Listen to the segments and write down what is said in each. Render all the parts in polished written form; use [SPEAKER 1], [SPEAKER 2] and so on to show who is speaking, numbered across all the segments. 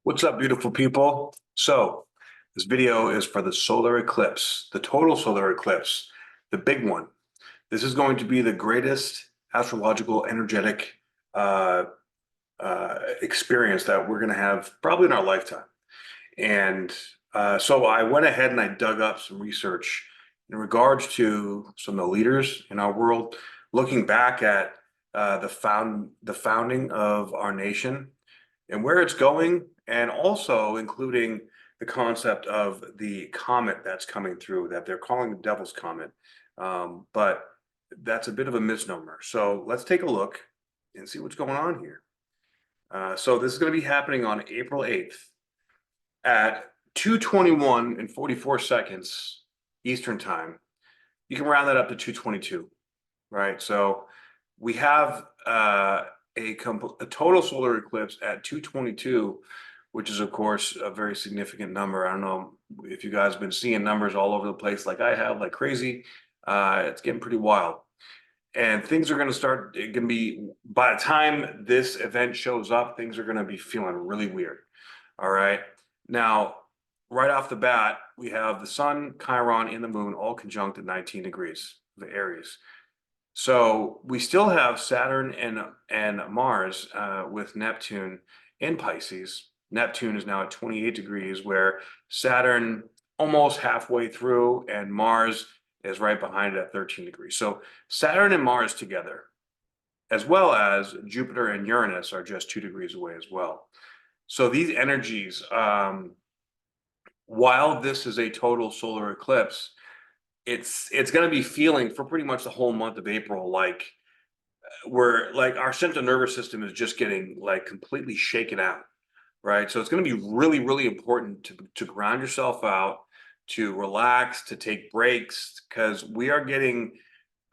[SPEAKER 1] What's up, beautiful people? So this video is for the solar eclipse, the total solar eclipse, the big one. This is going to be the greatest astrological energetic uh, experience that we're going to have probably in our lifetime. And so I went ahead and I dug up some research in regards to some of the leaders in our world, looking back at the founding of our nation and where it's going, and also including the concept of the comet that's coming through that they're calling the Devil's Comet. But that's a bit of a misnomer. So let's take a look and see what's going on here. So this is going to be happening on April 8th at 2:21 and 44 seconds Eastern time. You can round that up to 2:22, right? So we have a total solar eclipse at 2:22, which is of course a very significant number. I don't know if you guys have been seeing numbers all over the place like I have, like crazy. It's getting pretty wild. And things are going to start, going to be, by the time this event shows up, things are going to be feeling really weird. All right. Now, right off the bat, we have the sun, Chiron, and the moon all conjunct at 19 degrees of Aries. So we still have Saturn and Mars with Neptune in Pisces. Neptune is now at 28 degrees, where Saturn almost halfway through, and Mars is right behind it at 13 degrees. So Saturn and Mars together, as well as Jupiter and Uranus, are just 2 degrees away as well. So these energies, while this is a total solar eclipse, it's going to be feeling for pretty much the whole month of April like we're like our central nervous system is just getting like completely shaken out, right? So it's going to be really, really important to ground yourself out, to relax, to take breaks, because we are getting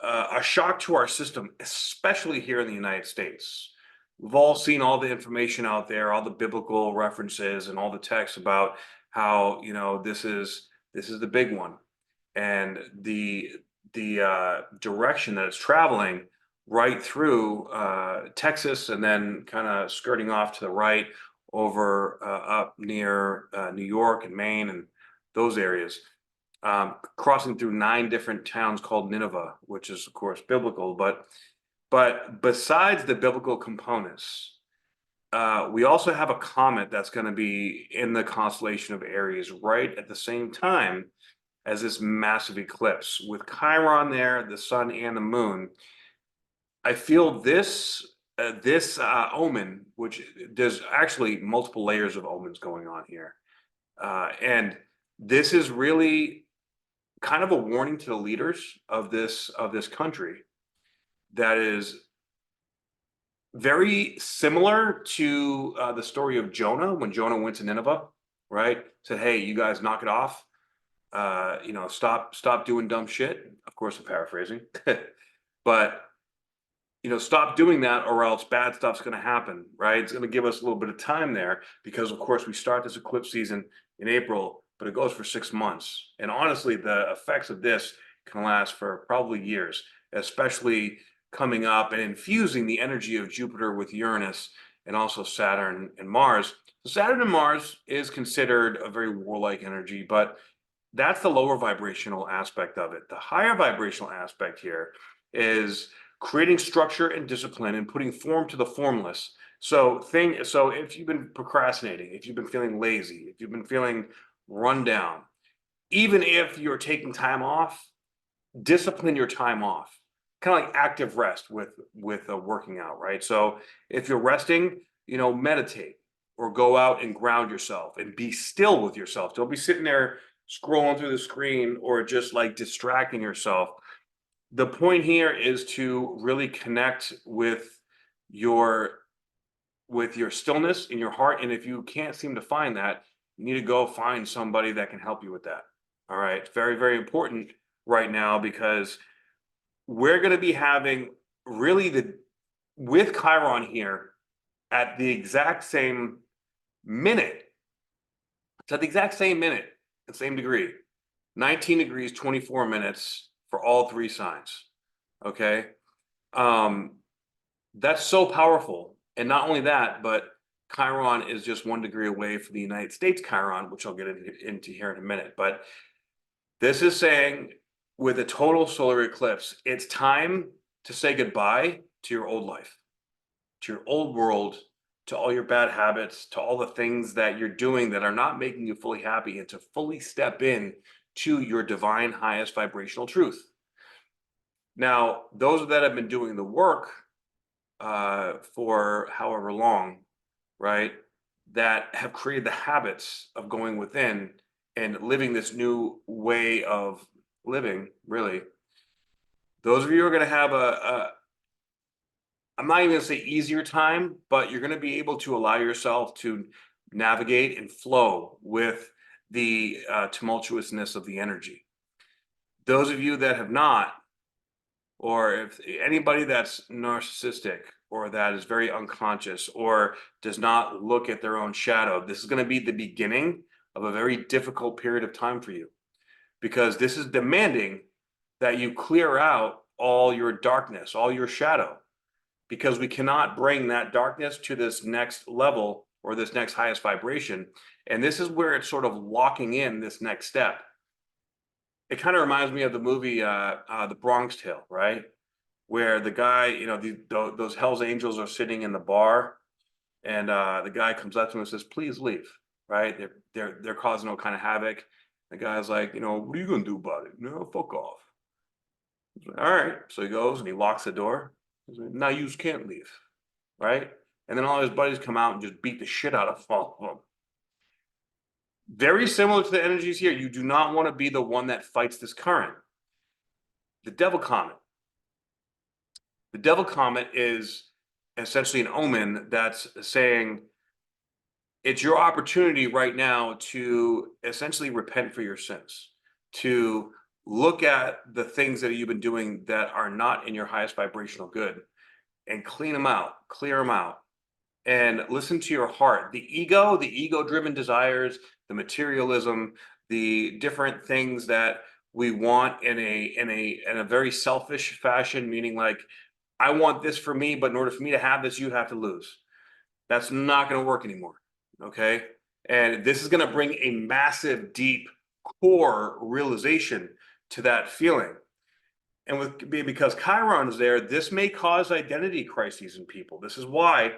[SPEAKER 1] a shock to our system, especially here in the United States. We've all seen all the information out there, all the biblical references and all the texts about how, this is the big one. And the direction that it's traveling right through Texas, and then kind of skirting off to the right over up near New York and Maine and those areas, crossing through 9 different towns called Nineveh, which is of course biblical. But besides the biblical components, we also have a comet that's going to be in the constellation of Aries right at the same time as this massive eclipse. With Chiron there, the sun and the moon, I feel this omen, which there's actually multiple layers of omens going on here, and this is really kind of a warning to the leaders of this country that is very similar to the story of Jonah, when Jonah went to Nineveh, right? Said, hey, you guys knock it off. Stop doing dumb shit. Of course, I'm paraphrasing, but stop doing that, or else bad stuff's going to happen, right? It's going to give us a little bit of time there, because of course we start this eclipse season in April, but it goes for 6 months. And honestly, the effects of this can last for probably years, especially coming up and infusing the energy of Jupiter with Uranus and also Saturn and Mars. So Saturn and Mars is considered a very warlike energy, but that's the lower vibrational aspect of it. The higher vibrational aspect here is creating structure and discipline and putting form to the formless. So if you've been procrastinating, if you've been feeling lazy, if you've been feeling run down, even if you're taking time off, discipline your time off. Kind of like active rest with working out, right? So if you're resting, meditate or go out and ground yourself and be still with yourself. Don't be sitting there scrolling through the screen or just like distracting yourself. The point here is to really connect with your stillness in your heart. And if you can't seem to find that, you need to go find somebody that can help you with that. All right. It's very, very important right now, because we're going to be having really with Chiron here at the exact same minute. It's at the exact same minute, the same degree, 19 degrees, 24 minutes for all 3 signs. Okay. That's so powerful. And not only that, but Chiron is just 1 degree away from the United States Chiron, which I'll get into here in a minute. But this is saying with a total solar eclipse, it's time to say goodbye to your old life, to your old world, to all your bad habits, to all the things that you're doing that are not making you fully happy, and to fully step in to your divine highest vibrational truth. Now, those that have been doing the work for however long, right, that have created the habits of going within and living this new way of living, really, those of you are going to have I'm not even going to say easier time, but you're going to be able to allow yourself to navigate and flow with the tumultuousness of the energy. Those of you that have not, or if anybody that's narcissistic or that is very unconscious or does not look at their own shadow, this is going to be the beginning of a very difficult period of time for you, because this is demanding that you clear out all your darkness, all your shadow, because we cannot bring that darkness to this next level or this next highest vibration. And this is where it's sort of locking in this next step. It kind of reminds me of the movie The Bronx Tale, right? Where the guy, you know, those Hell's Angels are sitting in the bar, and the guy comes up to him and says, "Please leave," right? They're causing all kind of havoc. The guy's like, you know, "What are you gonna do about it?" "No, fuck off." He's like, "All right." So he goes and he locks the door. He's like, "Now you can't leave," right? And then all his buddies come out and just beat the shit out of all of them. Very similar to the energies here. You do not want to be the one that fights this current. The devil comet. The devil comet is essentially an omen that's saying it's your opportunity right now to essentially repent for your sins, to look at the things that you've been doing that are not in your highest vibrational good, and clean them out, clear them out, and listen to your heart. The ego-driven desires, the materialism, the different things that we want in a very selfish fashion, meaning like, I want this for me, but in order for me to have this, you have to lose. That's not going to work anymore. Okay. And this is going to bring a massive, deep core realization to that feeling. And because Chiron is there, this may cause identity crises in people. This is why,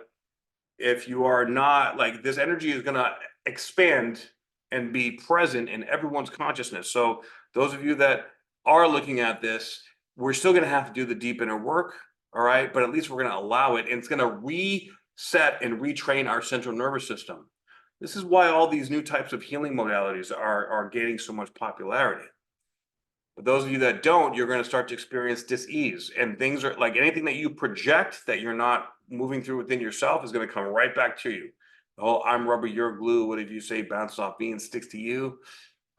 [SPEAKER 1] if you are not, like, this energy is going to expand and be present in everyone's consciousness. So those of you that are looking at this, we're still going to have to do the deep inner work. All right. But at least we're going to allow it, and it's going to reset and retrain our central nervous system. This is why all these new types of healing modalities are gaining so much popularity. But those of you that don't, you're going to start to experience dis-ease, and things are like anything that you project that you're not moving through within yourself is going to come right back to you. The whole "I'm rubber, you're glue," what did you say, bounces off me and sticks to you.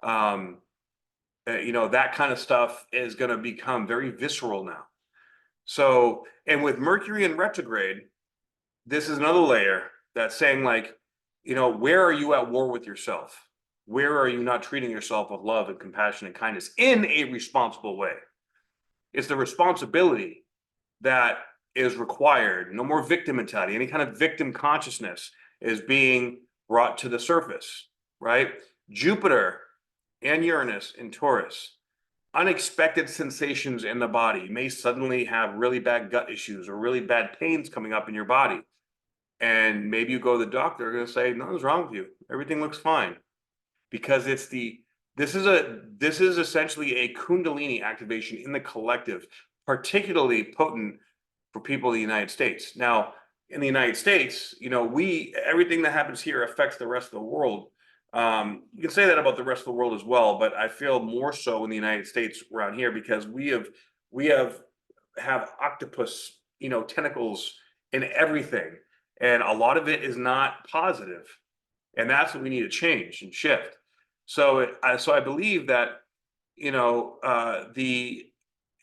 [SPEAKER 1] You know, that kind of stuff is going to become very visceral now. So, and with Mercury in retrograde, this is another layer that's saying, like, you know, where are you at war with yourself? Where are you not treating yourself with love and compassion and kindness in a responsible way? It's the responsibility that is required. No more victim mentality. Any kind of victim consciousness is being brought to the surface, right? Jupiter and Uranus in Taurus. Unexpected sensations in the body. You may suddenly have really bad gut issues or really bad pains coming up in your body. And maybe you go to the doctor, they're going to say, "Nothing's wrong with you. Everything looks fine." Because it's this is essentially a Kundalini activation in the collective, particularly potent for people in the United States. Now, in the United States, you know, everything that happens here affects the rest of the world. You can say that about the rest of the world as well, but I feel more so in the United States around here, because we have octopus, you know, tentacles in everything, and a lot of it is not positive, and that's what we need to change and shift. So I believe that, you know, the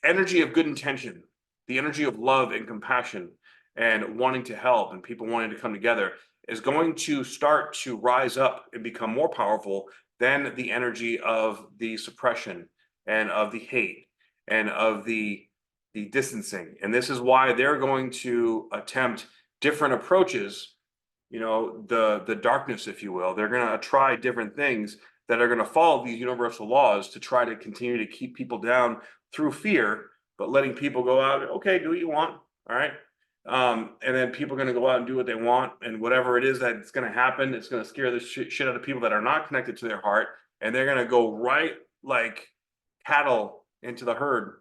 [SPEAKER 1] energy of good intention, the energy of love and compassion and wanting to help and people wanting to come together is going to start to rise up and become more powerful than the energy of the suppression and of the hate and of the distancing. And this is why they're going to attempt different approaches, the darkness, if you will. They're going to try different things that are going to follow these universal laws to try to continue to keep people down through fear, but letting people go out, okay, do what you want, all right? And then people are going to go out and do what they want, and whatever it is that's going to happen, it's going to scare the shit out of people that are not connected to their heart, and they're going to go right like cattle into the herd,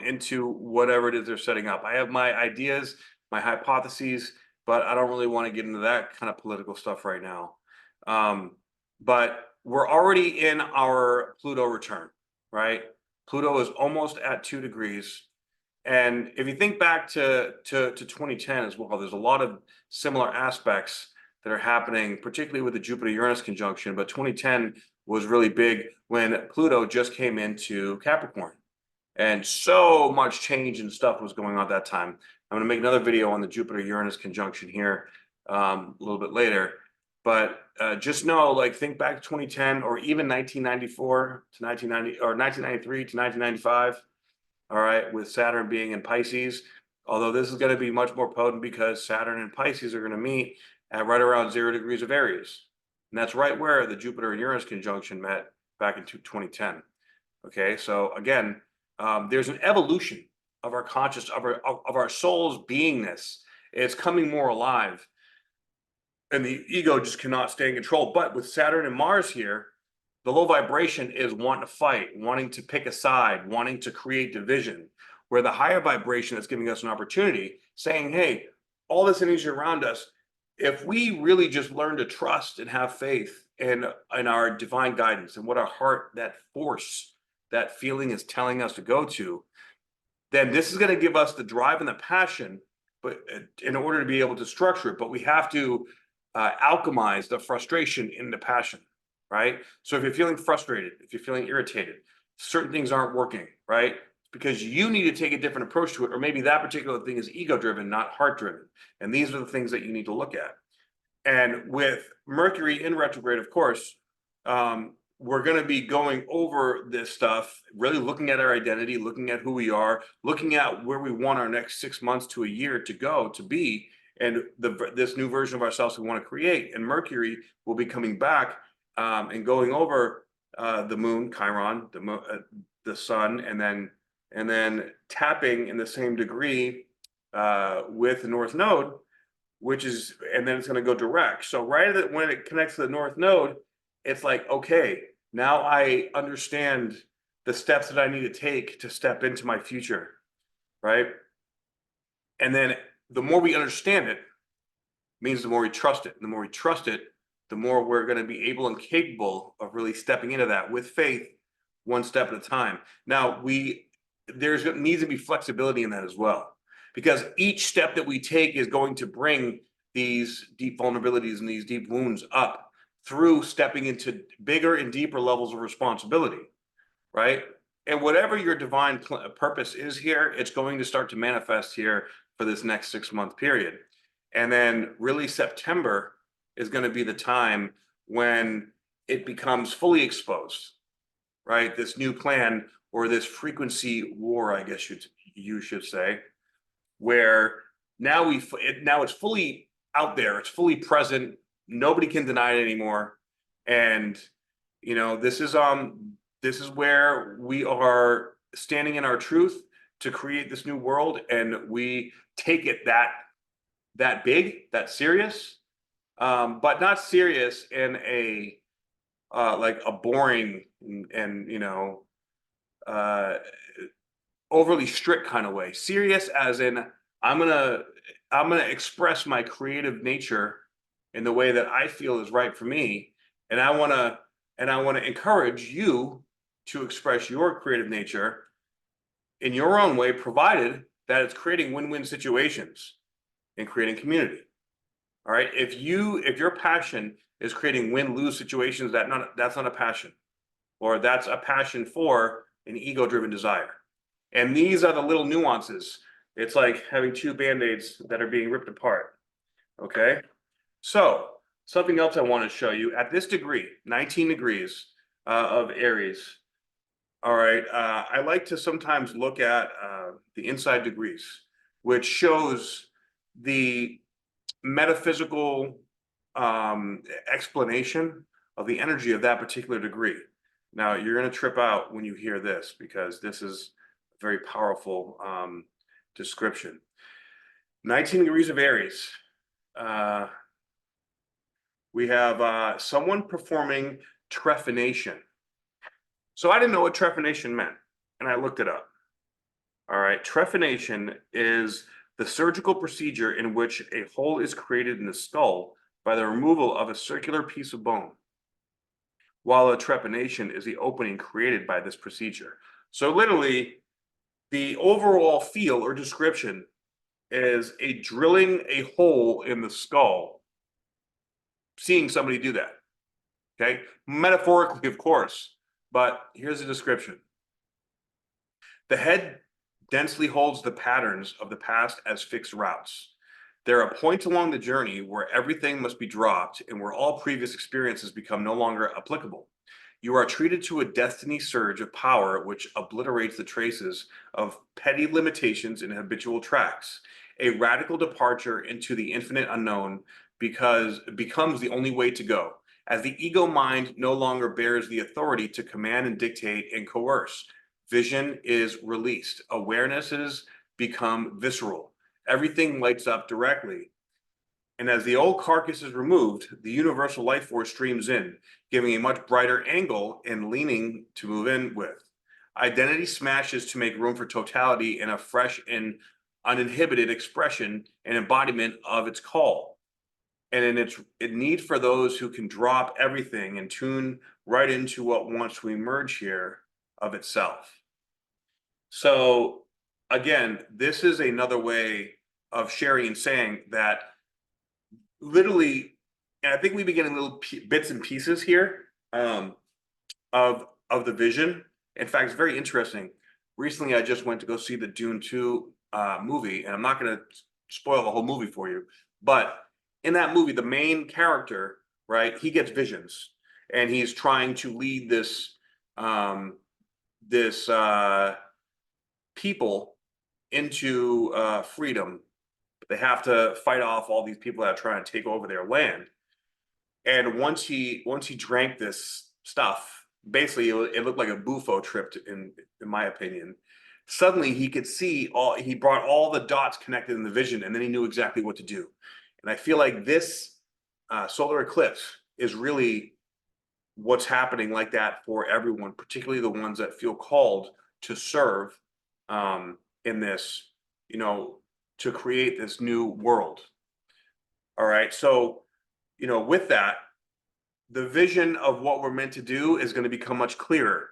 [SPEAKER 1] into whatever it is they're setting up. I have my ideas, my hypotheses, but I don't really want to get into that kind of political stuff right now. But we're already in our Pluto return, right? Pluto is almost at 2 degrees. And if you think back to 2010 as well, there's a lot of similar aspects that are happening, particularly with the Jupiter-Uranus conjunction. But 2010 was really big when Pluto just came into Capricorn. And so much change and stuff was going on at that time. I'm going to make another video on the Jupiter-Uranus conjunction here a little bit later. But just know, like, think back to 2010 or even 1994 to 1990 or 1993 to 1995. All right, with Saturn being in Pisces, although this is going to be much more potent because Saturn and Pisces are going to meet at right around 0 degrees of Aries. And that's right where the Jupiter and Uranus conjunction met back in 2010. Okay, so again, there's an evolution of our conscious, of our soul's beingness. It's coming more alive, and the ego just cannot stay in control. But with Saturn and Mars here, the low vibration is wanting to fight, wanting to pick a side, wanting to create division, where the higher vibration is giving us an opportunity, saying, hey, all this energy around us, if we really just learn to trust and have faith in our divine guidance and what our heart, that force, that feeling is telling us to go to, then this is going to give us the drive and the passion, but in order to be able to structure it. But we have to alchemize the frustration into passion, right? So if you're feeling frustrated, if you're feeling irritated, certain things aren't working, right? Because you need to take a different approach to it, or maybe that particular thing is ego-driven, not heart-driven. And these are the things that you need to look at. And with Mercury in retrograde, of course, we're going to be going over this stuff, really looking at our identity, looking at who we are, looking at where we want our next 6 months to a year to go, to be, and this new version of ourselves we want to create. And Mercury will be coming back and going over the moon, Chiron, the sun, and then tapping in the same degree with the North Node, which is, and then it's going to go direct. So right when it connects to the North Node, it's like, okay, now I understand the steps that I need to take to step into my future, right? And then the more we understand it, means the more we trust it. And the more we trust it, the more we're going to be able and capable of really stepping into that with faith, one step at a time. Now, there's needs to be flexibility in that as well, because each step that we take is going to bring these deep vulnerabilities and these deep wounds up through stepping into bigger and deeper levels of responsibility, right? And whatever your divine purpose is here, it's going to start to manifest here for this next 6-month period. And then really September is going to be the time when it becomes fully exposed, right? This new plan, or this frequency war, I guess you should say, where now it's fully out there, it's fully present, nobody can deny it anymore. And this is where we are standing in our truth to create this new world, and we take it that big, that serious, but not serious in a like a boring and overly strict kind of way. Serious as in I'm gonna express my creative nature in the way that I feel is right for me, and I wanna encourage you to express your creative nature in your own way, provided that it's creating win-win situations and creating community. All right. If your passion is creating win-lose situations, that's not a passion, or that's a passion for an ego-driven desire. And these are the little nuances. It's like having two Band-Aids that are being ripped apart. Okay. So something else I want to show you at this degree, 19 degrees of Aries. All right. I like to sometimes look at the inside degrees, which shows the metaphysical explanation of the energy of that particular degree. Now, you're going to trip out when you hear this, because this is a very powerful description. 19 degrees of Aries. We have someone performing trephination. So I didn't know what trephination meant, and I looked it up. All right, trephination is the surgical procedure in which a hole is created in the skull by the removal of a circular piece of bone, while a trepanation is the opening created by this procedure. So literally, the overall feel or description is a drilling a hole in the skull, seeing somebody do that. Okay, metaphorically, of course, but here's the description. The head densely holds the patterns of the past as fixed routes. There are points along the journey where everything must be dropped and where all previous experiences become no longer applicable. You are treated to a destiny surge of power which obliterates the traces of petty limitations and habitual tracks. A radical departure into the infinite unknown becomes the only way to go, as the ego mind no longer bears the authority to command and dictate and coerce. Vision is released. Awarenesses become visceral. Everything lights up directly. And as the old carcass is removed, the universal life force streams in, giving a much brighter angle and leaning to move in with. Identity smashes to make room for totality and a fresh and uninhibited expression and embodiment of its call. And in its need for those who can drop everything and tune right into what wants to emerge here of itself. So again, this is another way of sharing and saying that literally, and I think we begin in little bits and pieces here of the vision. In fact, it's very interesting. Recently, I just went to go see the Dune 2 movie, and I'm not going to spoil the whole movie for you, but in that movie, the main character, right, he gets visions, and he's trying to lead this people into freedom. They have to fight off all these people that are trying to take over their land. And once he drank this stuff, basically it looked like a bufo trip in my opinion. Suddenly he could see he brought all the dots connected in the vision, and then he knew exactly what to do. And I feel like this solar eclipse is really what's happening like that for everyone, particularly the ones that feel called to serve in this, to create this new world. All right. So, with that, the vision of what we're meant to do is going to become much clearer.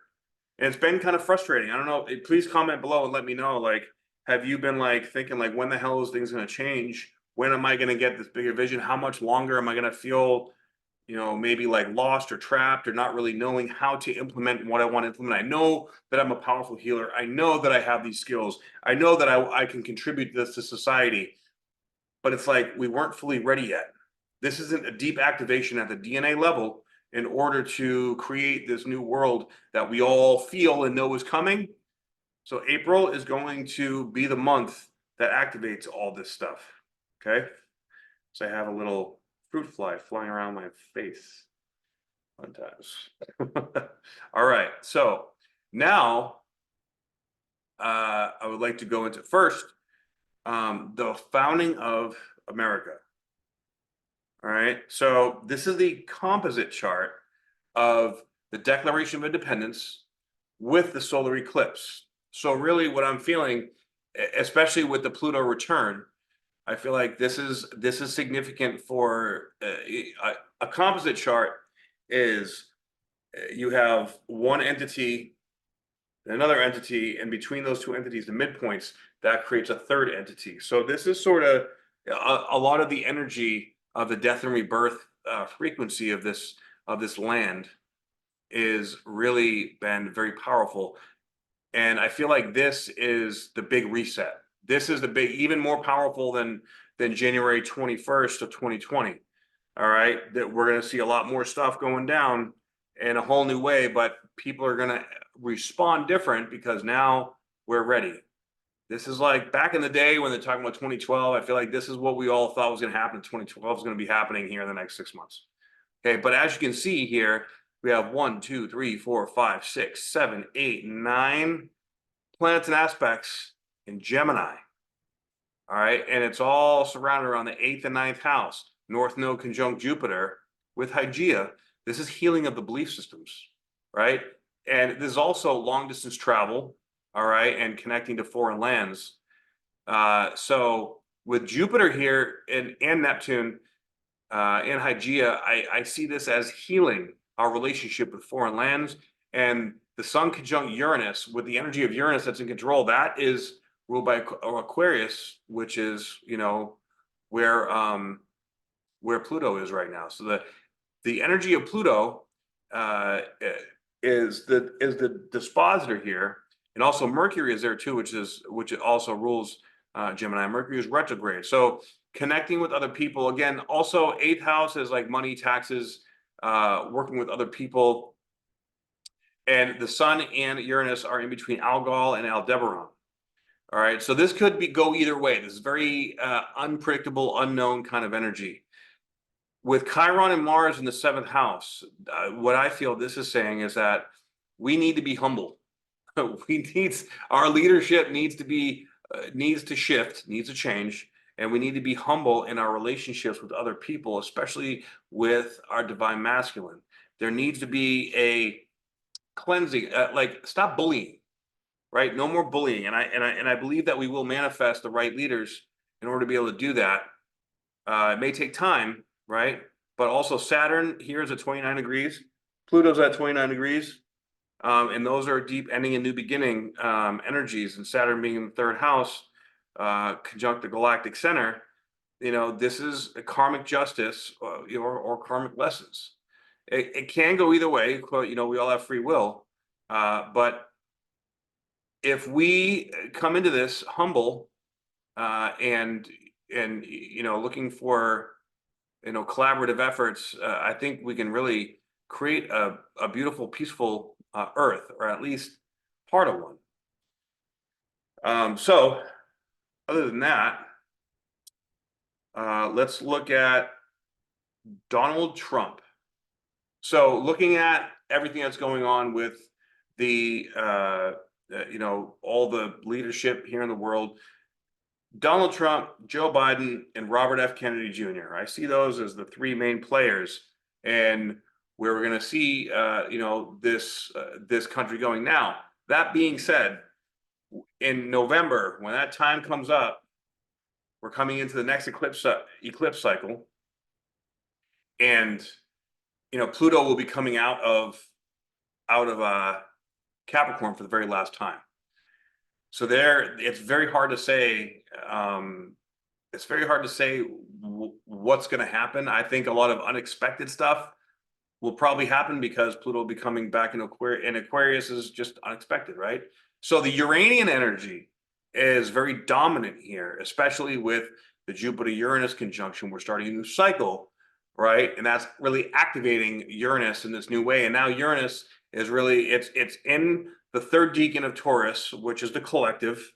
[SPEAKER 1] And it's been kind of frustrating. I don't know. Please comment below and let me know, like, have you been thinking when the hell is things going to change? When am I going to get this bigger vision? How much longer am I going to feel, maybe lost or trapped or not really knowing how to implement what I want to implement? I know that I'm a powerful healer. I know that I have these skills. I know that I can contribute this to society, but it's we weren't fully ready yet. This isn't a deep activation at the DNA level in order to create this new world that we all feel and know is coming. So April is going to be the month that activates all this stuff. Okay. So I have a little fruit fly flying around my face. Fun times. All right. So now I would like to go into first the founding of America. All right. So this is the composite chart of the Declaration of Independence with the solar eclipse. So really what I'm feeling, especially with the Pluto return, I feel like this is significant for a composite chart. Is you have one entity, another entity, and between those two entities, the midpoints, that creates a third entity. So this is sort of a lot of the energy of the death and rebirth frequency of this land is really been very powerful. And I feel like this is the big reset. This is the big, even more powerful than January 21st of 2020. All right, that we're going to see a lot more stuff going down in a whole new way, but people are going to respond different because now we're ready. This is like back in the day when they're talking about 2012. I feel like this is what we all thought was going to happen in 2012 is going to be happening here in the next 6 months. Okay, but as you can see here, we have 1, 2, 3, 4, 5, 6, 7, 8, 9 planets and aspects in Gemini. All right, and it's all surrounded around the 8th and 9th house. North Node conjunct Jupiter with Hygeia. This is healing of the belief systems, right? And this is also long distance travel, all right, and connecting to foreign lands. So with Jupiter here and Neptune and Hygeia, I see this as healing our relationship with foreign lands. And the Sun conjunct Uranus with the energy of Uranus that's in control, that is ruled by Aquarius, which is, you know, where Pluto is right now. So the energy of Pluto is the dispositor here, and also Mercury is there too, which also rules Gemini. Mercury is retrograde, so connecting with other people. Again, also 8th house is like money, taxes, working with other people, and the Sun and Uranus are in between Algol and Aldebaran. All right, so this could go either way. This is very unpredictable, unknown kind of energy. With Chiron and Mars in the 7th house, what I feel this is saying is that we need to be humble. Our leadership needs to shift, needs to change, and we need to be humble in our relationships with other people, especially with our divine masculine. There needs to be a cleansing, like stop bullying. Right? No more bullying. And I believe that we will manifest the right leaders in order to be able to do that. It may take time, right? But also Saturn here is at 29 degrees. Pluto's at 29 degrees. And those are deep ending and new beginning energies. And Saturn being in the 3rd house, conjunct the galactic center, you know, this is a karmic justice or karmic lessons. It can go either way. You know, we all have free will. But if we come into this humble and you know, looking for, you know, collaborative efforts, I think we can really create a beautiful, peaceful Earth, or at least part of one. So other than that, let's look at Donald Trump. So looking at everything that's going on with the you know, all the leadership here in the world, Donald Trump, Joe Biden, and Robert F. Kennedy Jr. I see those as the 3 main players, and where we're going to see, you know, this country going. Now, that being said, in November, when that time comes up, we're coming into the next eclipse cycle, and you know, Pluto will be coming out of Capricorn for the very last time. So it's very hard to say. It's very hard to say what's going to happen. I think a lot of unexpected stuff will probably happen because Pluto will be coming back in Aquarius, and Aquarius is just unexpected, right? So the Uranian energy is very dominant here, especially with the Jupiter-Uranus conjunction. We're starting a new cycle, right? And that's really activating Uranus in this new way. And now Uranus is really, it's in the 3rd decan of Taurus, which is the collective.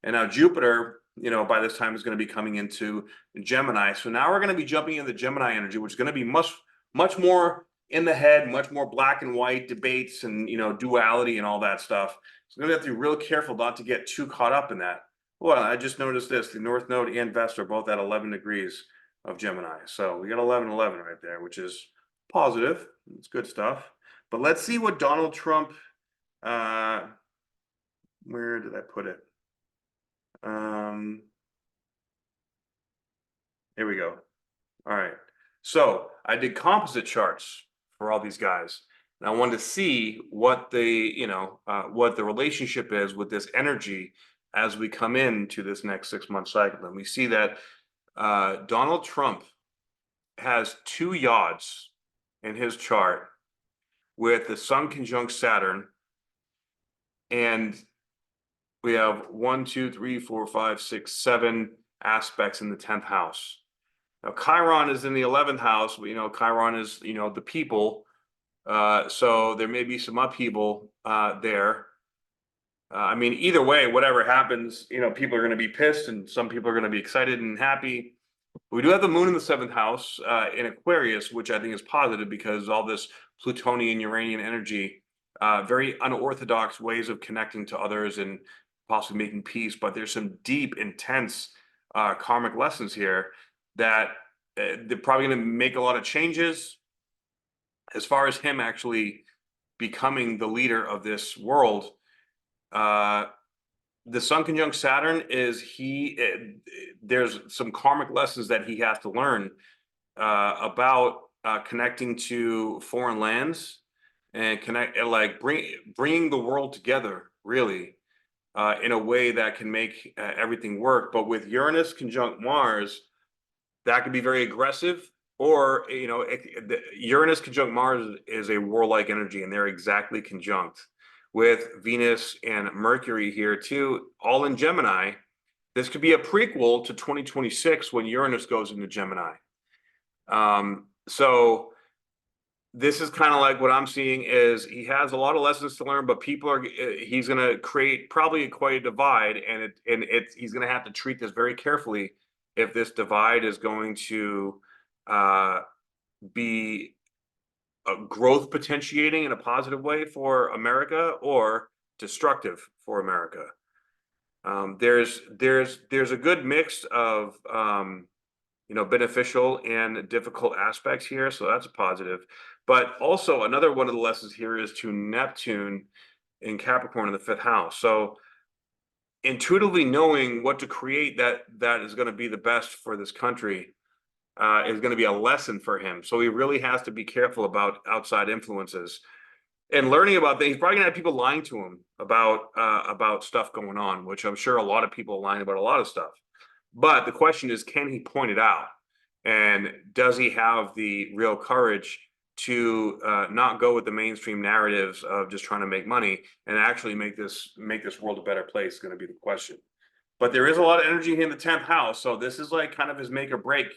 [SPEAKER 1] And now Jupiter, you know, by this time is going to be coming into Gemini. So now we're going to be jumping into Gemini energy, which is going to be much more in the head, much more black and white debates and, you know, duality and all that stuff. So we're going to have to be real careful not to get too caught up in that. Well, I just noticed this, the North Node and Vesta are both at 11 degrees of Gemini. So we got 11-11 right there, which is positive. It's good stuff. But let's see what Donald Trump, where did I put it? Here we go. All right. So I did composite charts for all these guys, and I wanted to see what what the relationship is with this energy as we come into this next 6-month cycle. And we see that Donald Trump has 2 yods in his chart with the Sun conjunct Saturn, and we have 1, 2, 3, 4, 5, 6, 7 aspects in the 10th house. Now, Chiron is in the 11th house. You know, Chiron is, you know, the people. So there may be some upheaval there. I mean, either way, whatever happens, people are going to be pissed and some people are going to be excited and happy. We do have the moon in the seventh house in Aquarius, which I think is positive because all this Plutonian, Uranian energy, very unorthodox ways of connecting to others and possibly making peace. But there's some deep, intense karmic lessons here that they're probably going to make a lot of changes as far as him actually becoming the leader of this world. The Sun conjunct Saturn is there's some karmic lessons that he has to learn about connecting to foreign lands and bringing the world together really in a way that can make everything work. But with Uranus conjunct Mars, that could be very aggressive, or Uranus conjunct Mars is a warlike energy, and they're exactly conjunct with Venus and Mercury here too, all in Gemini. This could be a prequel to 2026 when Uranus goes into Gemini. So this is kind of like what I'm seeing is he has a lot of lessons to learn, but he's going to create probably quite a divide, and he's going to have to treat this very carefully if this divide is going to be a growth potentiating in a positive way for America or destructive for America. There's a good mix of beneficial and difficult aspects here, so that's a positive. But also another one of the lessons here is to Neptune in Capricorn in the fifth house. So intuitively knowing what to create that is going to be the best for this country is going to be a lesson for him. So he really has to be careful about outside influences and learning about things. He's probably going to have people lying to him about stuff going on, which I'm sure a lot of people are lying about a lot of stuff. But the question is, can he point it out? And does he have the real courage to not go with the mainstream narratives of just trying to make money and actually make this world a better place? Is going to be the question. But there is a lot of energy in the 10th house, so this is like kind of his make or break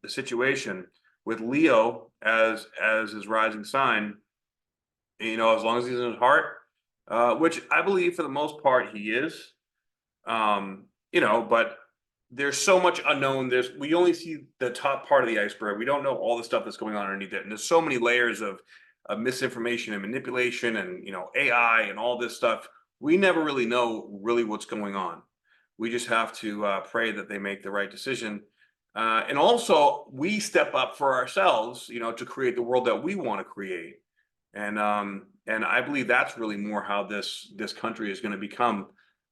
[SPEAKER 1] situation with Leo as his rising sign. As long as he's in his heart, which I believe for the most part he is. But there's so much unknown. We only see the top part of the iceberg. We don't know all the stuff that's going on underneath it. And there's so many layers of misinformation and manipulation and, AI and all this stuff. We never really know what's going on. We just have to pray that they make the right decision. And also we step up for ourselves, to create the world that we want to create. And I believe that's really more how this country is going to become,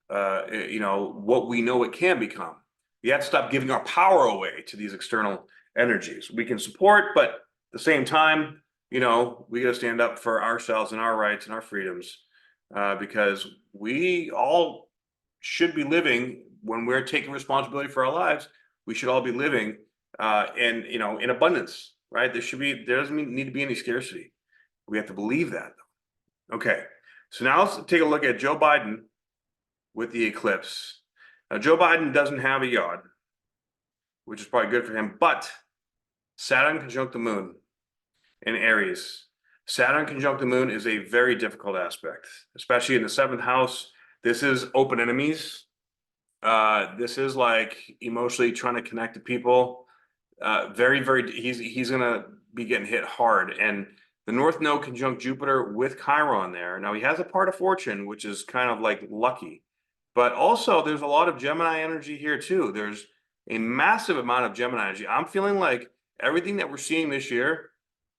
[SPEAKER 1] what we know it can become. We have to stop giving our power away to these external energies. We can support, but at the same time, we got to stand up for ourselves and our rights and our freedoms, because we all should be living, when we're taking responsibility for our lives, we should all be living in abundance, right? There doesn't need to be any scarcity. We have to believe that. Okay, so now let's take a look at Joe Biden with the eclipse. Now, Joe Biden doesn't have a yod, which is probably good for him, but Saturn conjunct the moon in Aries. Saturn conjunct the moon is a very difficult aspect, especially in the seventh house. This is open enemies. This is like emotionally trying to connect to people. He's going to be getting hit hard. And the North Node conjunct Jupiter with Chiron there. Now, he has a part of fortune, which is kind of like lucky. But also, there's a lot of Gemini energy here, too. There's a massive amount of Gemini energy. I'm feeling like everything that we're seeing this year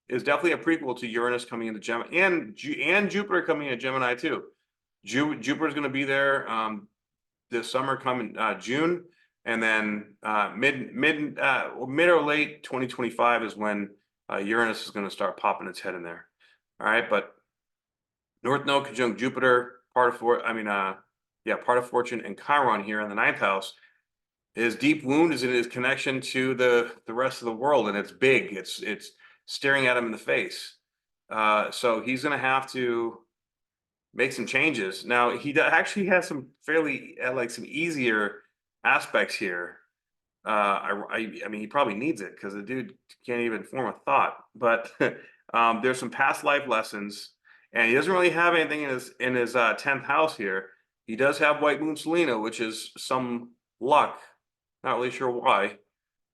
[SPEAKER 1] is definitely a prequel to Uranus coming into Gemini and Jupiter coming into Gemini, too. Jupiter's going to be there this summer, coming June. And then mid or late 2025 is when Uranus is going to start popping its head in there. All right. But North Node conjunct Jupiter, part of fortune, and Chiron here in the ninth house. His deep wound is in his connection to the rest of the world, and it's big. It's staring at him in the face. So he's going to have to make some changes. Now, he actually has some fairly some easier aspects here. I mean, he probably needs it because the dude can't even form a thought. But there's some past life lessons, and he doesn't really have anything in his 10th house here. He does have White Moon Selena, which is some luck. Not really sure why,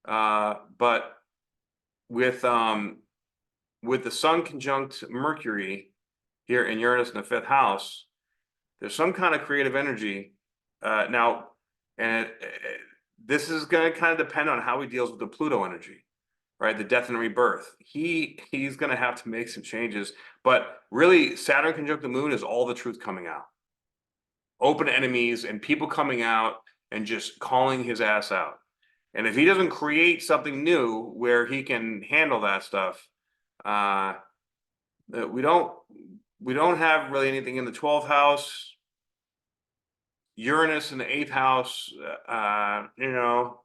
[SPEAKER 1] but with the Sun conjunct Mercury here in Uranus in the 5th house, there's some kind of creative energy now, and this is going to kind of depend on how he deals with the Pluto energy, right? The death and rebirth. He's going to have to make some changes, but really, Saturn conjunct the Moon is all the truth coming out. Open enemies and people coming out and just calling his ass out. And if he doesn't create something new where he can handle that stuff, we don't have really anything in the 12th house. Uranus in the 8th house, you know,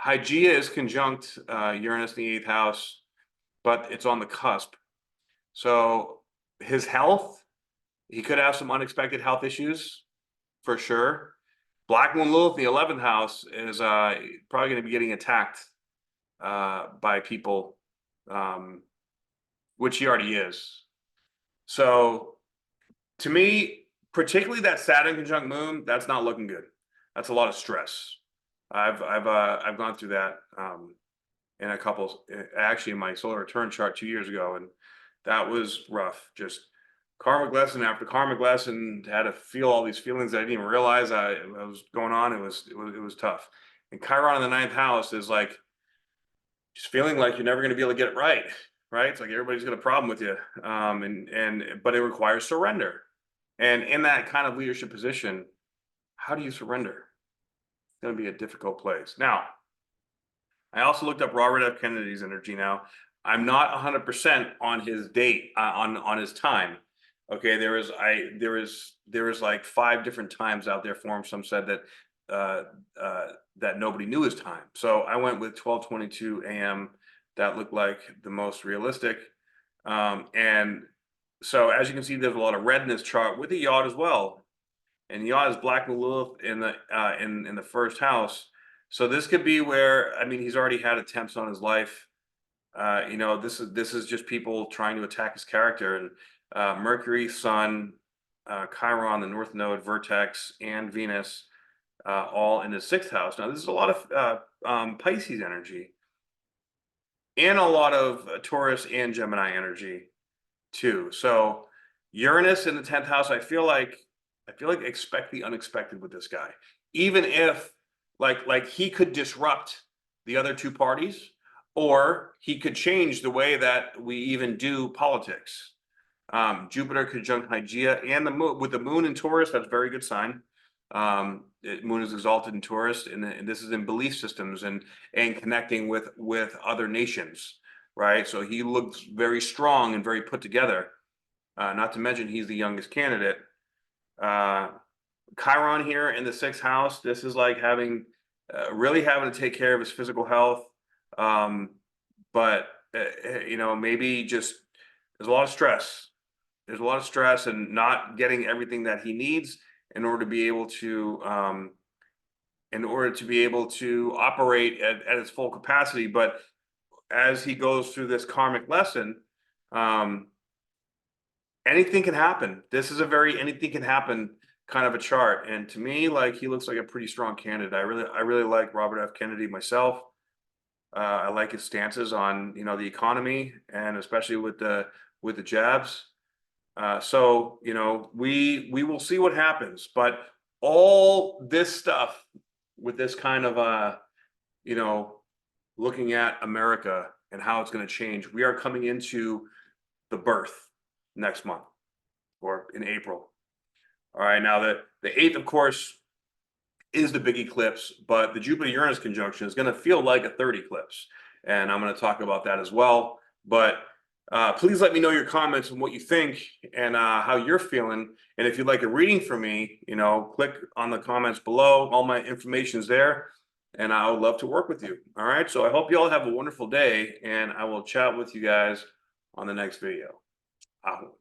[SPEAKER 1] Hygeia is conjunct Uranus in the 8th house, but it's on the cusp. So his health, he could have some unexpected health issues for sure. Black Moon Lilith in the 11th house is probably going to be getting attacked by people, which he already is. So to me, particularly that Saturn conjunct Moon, that's not looking good. That's a lot of stress. I've gone through that in a couple, actually in my solar return chart 2 years ago, and that was rough. Just karmic lesson after karmic lesson, had to feel all these feelings that I didn't even realize I was going on. It was tough. And Chiron in the 9th house is like just feeling like you're never going to be able to get it right. Right? It's like everybody's got a problem with you, but it requires surrender. And in that kind of leadership position, how do you surrender? It's going to be a difficult place. Now, I also looked up Robert F. Kennedy's energy. Now, I'm not 100% on his date, on his time. Okay, there is like 5 different times out there for him. Some said that that nobody knew his time. So I went with 12:22 a.m. That looked like the most realistic. And so as you can see, there's a lot of red in this chart with the yacht as well. And yacht is Black Moon Lilith in the in the 1st house. So this could be where, I mean, he's already had attempts on his life. You know, this is just people trying to attack his character. And Mercury, Sun, Chiron, the North Node, Vertex, and Venus, all in his 6th house. Now, this is a lot of Pisces energy, and a lot of Taurus and Gemini energy too. So Uranus in the 10th house, I feel like expect the unexpected with this guy. Even if like he could disrupt the other 2 parties, or he could change the way that we even do politics. Jupiter conjunct Hygeia and the moon, with the moon in Taurus, that's a very good sign. Moon is exalted in Taurus, and this is in belief systems and connecting with other nations, right? So he looks very strong and very put together. Not to mention he's the youngest candidate. Chiron here in the 6th house, this is like really having to take care of his physical health. But you know, maybe just there's a lot of stress. There's a lot of stress and not getting everything that he needs in order to be able to operate at its full capacity. But as he goes through this karmic lesson, anything can happen. This is a very anything can happen kind of a chart. And to me, like, he looks like a pretty strong candidate. I really like Robert F. Kennedy myself. I like his stances on, you know, the economy, and especially with the jabs. So, you know, we will see what happens, but all this stuff with this kind of, you know, looking at America and how it's going to change, we are coming into the birth next month, or in April. All right. Now the 8th, of course, is the big eclipse, but the Jupiter-Uranus conjunction is going to feel like a 3rd eclipse. And I'm going to talk about that as well. But please let me know your comments and what you think, and how you're feeling. And if you'd like a reading from me, you know, click on the comments below. All my information's there, and I would love to work with you. All right. So I hope you all have a wonderful day, and I will chat with you guys on the next video. Aho.